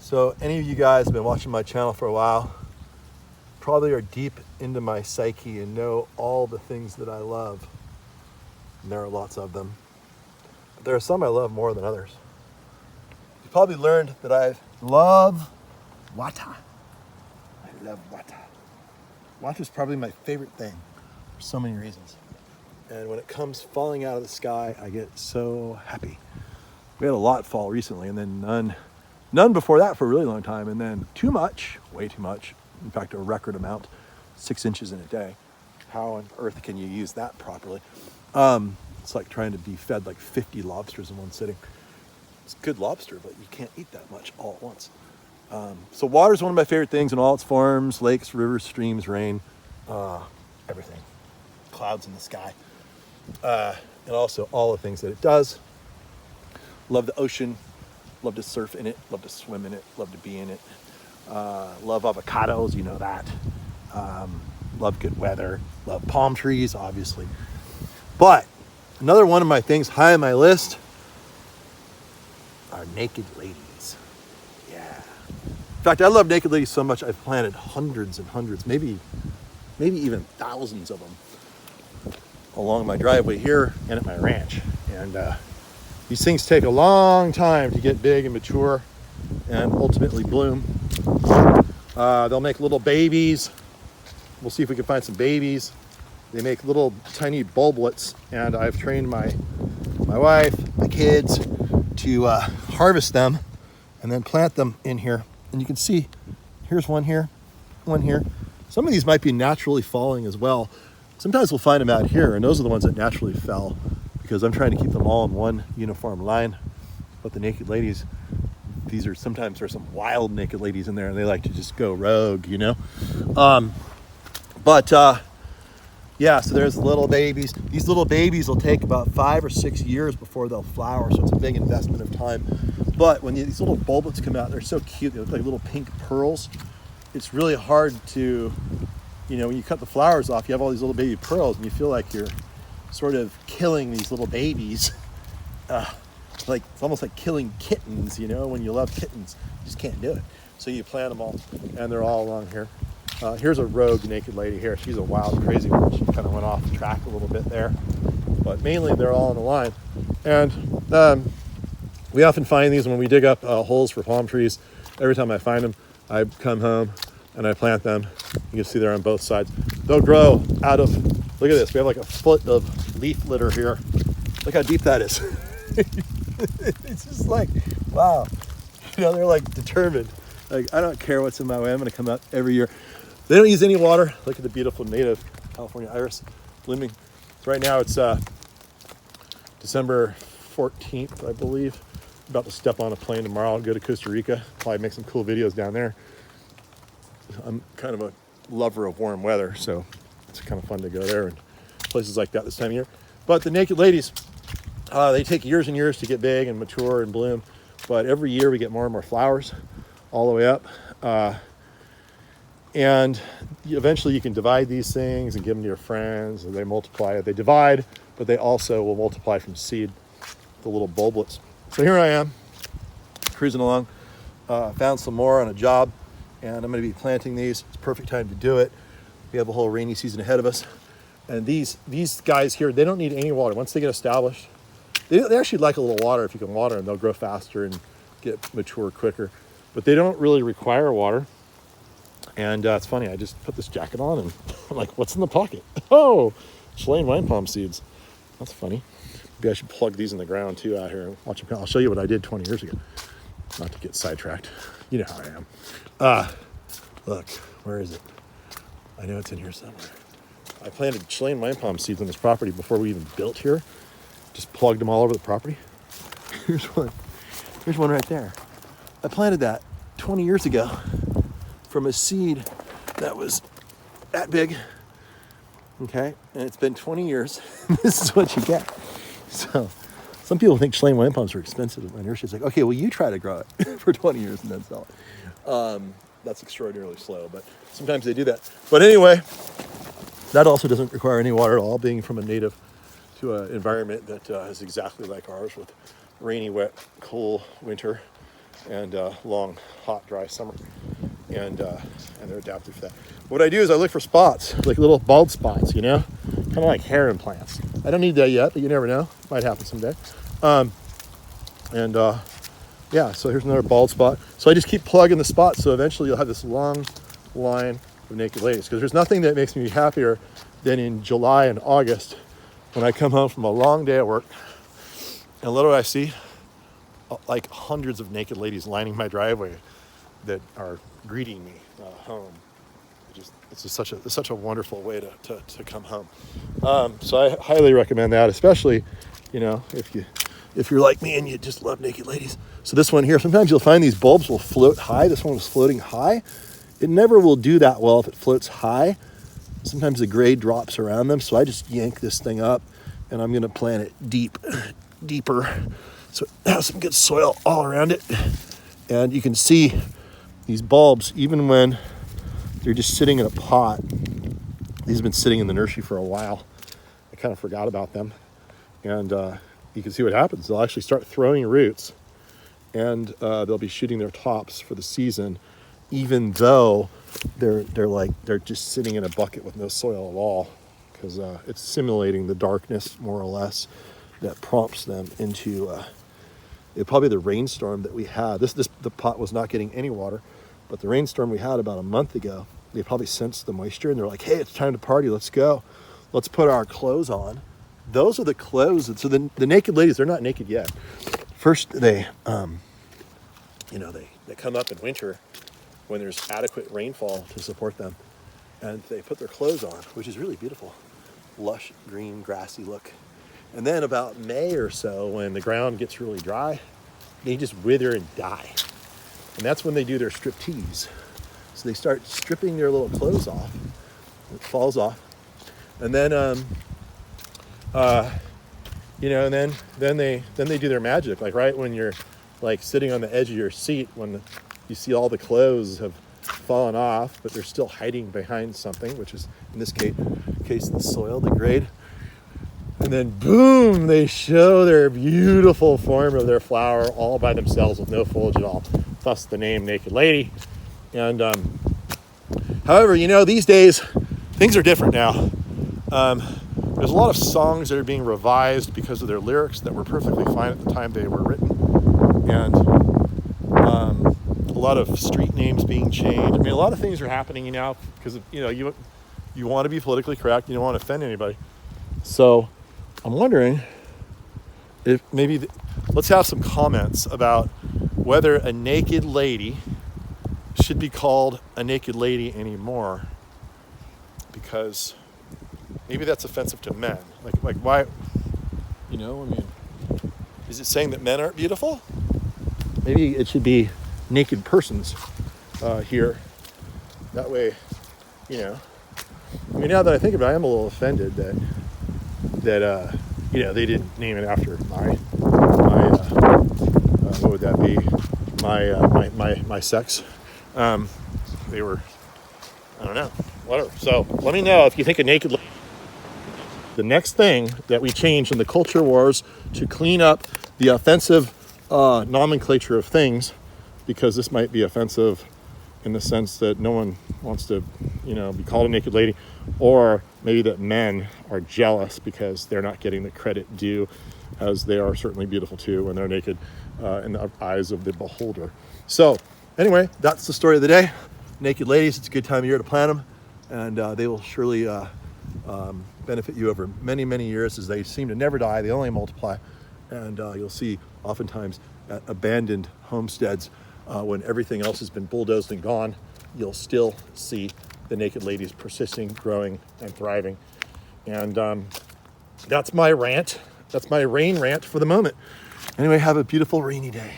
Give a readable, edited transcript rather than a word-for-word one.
So any of you guys have been watching my channel for a while, probably are deep into my psyche and know all the things that I love. And there are lots of them. But there are some I love more than others. You probably learned that I love water. I love water. Water is probably my favorite thing for so many reasons. And when it comes falling out of the sky, I get so happy. We had a lot fall recently, and then none before that for a really long time, and then too much, way too much. In fact, a record amount, 6 inches in a day. How on earth can you use that properly? It's like trying to be fed like 50 lobsters in one sitting. It's good lobster, but you can't eat that much all at once. So water is one of my favorite things in all its forms: lakes, rivers, streams, rain, everything. Clouds in the sky. And also all the things that it does. Love the ocean, love to surf in it, love to swim in it, love to be in it. Love avocados, you know that. Love good weather, love palm trees, obviously. But another one of my things high on my list are naked ladies. Yeah. In fact, I love naked ladies so much I've planted hundreds and hundreds, maybe even thousands of them along my driveway here and at my ranch. And these things take a long time to get big and mature and ultimately bloom. They'll make little babies. We'll see if we can find some babies. They make little tiny bulblets, and I've trained my wife, my kids to harvest them and then plant them in here. And you can see, here's one here, one here. Some of these might be naturally falling as well. Sometimes we'll find them out here, and those are the ones that naturally fell because I'm trying to keep them all in one uniform line. But the naked ladies, sometimes there's some wild naked ladies in there, and they like to just go rogue, you know? Yeah, so there's little babies. These little babies will take about 5 or 6 years before they'll flower, so it's a big investment of time. But when these little bulblets come out, they're so cute. They look like little pink pearls. It's really hard to, when you cut the flowers off, you have all these little baby pearls, and you feel like you're sort of killing these little babies. It's almost like killing kittens, when you love kittens. You just can't do it. So you plant them all, and they're all along here. Here's a rogue naked lady here. She's a wild, crazy one. She kind of went off the track a little bit there. But mainly they're all in a line. And we often find these when we dig up holes for palm trees. Every time I find them, I come home and I plant them. You can see they're on both sides. They'll grow out of, look at this. We have like a foot of leaf litter here. Look how deep that is. It's just like, wow. They're like determined. Like, I don't care what's in my way. I'm going to come out every year. They don't use any water. Look at the beautiful native California iris blooming. So right now it's December 14th, I believe. About to step on a plane tomorrow. I'll go to Costa Rica. Probably make some cool videos down there. I'm kind of a lover of warm weather, so it's kind of fun to go there and places like that this time of year. But the naked ladies, they take years and years to get big and mature and bloom. But every year we get more and more flowers all the way up. And eventually you can divide these things and give them to your friends, and they multiply. They divide, but they also will multiply from seed, the little bulblets. So here I am, cruising along. Found some more on a job, and I'm going to be planting these. It's a perfect time to do it. We have a whole rainy season ahead of us. And these guys here, they don't need any water. Once they get established, they actually like a little water. If you can water them, they'll grow faster and get mature quicker. But they don't really require water. And it's funny, I just put this jacket on and I'm like, what's in the pocket? Oh, Chilean wine palm seeds. That's funny. Maybe I should plug these in the ground too out here and watch them. I'll show you what I did 20 years ago. Not to get sidetracked. You know how I am. Look, where is it? I know it's in here somewhere. I planted Chilean wine palm seeds on this property before we even built here. Just plugged them all over the property. Here's one. Here's one right there. I planted that 20 years ago from a seed that was that big. Okay, and it's been 20 years. This is what you get. So some people think Chilean wine palms are expensive. My nursery's like, okay, well, you try to grow it for 20 years and then sell it. That's extraordinarily slow, but sometimes they do that. But anyway, that also doesn't require any water at all, being from a native to an environment that is exactly like ours with rainy, wet, cool winter and long, hot, dry summer, and they're adapted for that. What I do is I look for spots, like little bald spots, kind of like hair implants. I don't need that yet, but you never know. Might happen someday. Yeah, so here's another bald spot. So I just keep plugging the spots, so eventually you'll have this long line of naked ladies. Because there's nothing that makes me happier than in July and August when I come home from a long day at work, and what do I see? Like hundreds of naked ladies lining my driveway that are greeting me home. It's just such a wonderful way to come home. So I highly recommend that, especially, if you're like me and you just love naked ladies. So this one here, sometimes you'll find these bulbs will float high. This one was floating high. It never will do that well if it floats high. Sometimes the grade drops around them, so I just yank this thing up, and I'm gonna plant it deeper, so it has some good soil all around it. And you can see these bulbs, even when they're just sitting in a pot. These have been sitting in the nursery for a while. I kind of forgot about them. And you can see what happens. They'll actually start throwing roots, and they'll be shooting their tops for the season, even though they're just sitting in a bucket with no soil at all, because it's simulating the darkness more or less that prompts them into probably the rainstorm that we had. The pot was not getting any water, but the rainstorm we had about a month ago, they probably sensed the moisture, and they're like, hey, it's time to party, let's go. Let's put our clothes on. Those are the clothes. So the naked ladies, they're not naked yet. First, they come up in winter when there's adequate rainfall to support them, and they put their clothes on, which is really beautiful. Lush, green, grassy look. And then about May or so, when the ground gets really dry, they just wither and die. And that's when they do their striptease. So they start stripping their little clothes off. It falls off. And then, and then they do their magic. Like right when you're like sitting on the edge of your seat, when you see all the clothes have fallen off, but they're still hiding behind something, which is in this case the soil, the grade. And then boom, they show their beautiful form of their flower all by themselves with no foliage at all. Thus the name Naked Lady. And however, these days things are different now. There's a lot of songs that are being revised because of their lyrics that were perfectly fine at the time they were written, and a lot of street names being changed. I mean, a lot of things are happening now because you want to be politically correct. You don't want to offend anybody. So I'm wondering if maybe let's have some comments about whether a naked lady should be called a naked lady anymore, because maybe that's offensive to men. Like why? Is it saying that men aren't beautiful? Maybe it should be naked persons here. That way, now that I think about it, I am a little offended that they didn't name it after my what would that be? My sex. They were, I don't know, whatever. So let me know if you think a naked lady. The next thing that we change in the culture wars to clean up the offensive nomenclature of things, because this might be offensive in the sense that no one wants to, be called a naked lady, or maybe that men are jealous because they're not getting the credit due, as they are certainly beautiful too when they're naked in the eyes of the beholder. So anyway, that's the story of the day. Naked ladies, it's a good time of year to plant them, and they will surely benefit you over many, many years, as they seem to never die. They only multiply, and you'll see oftentimes at abandoned homesteads when everything else has been bulldozed and gone, you'll still see the naked ladies persisting, growing, and thriving. And that's my rant. That's my rain rant for the moment. Anyway, have a beautiful rainy day.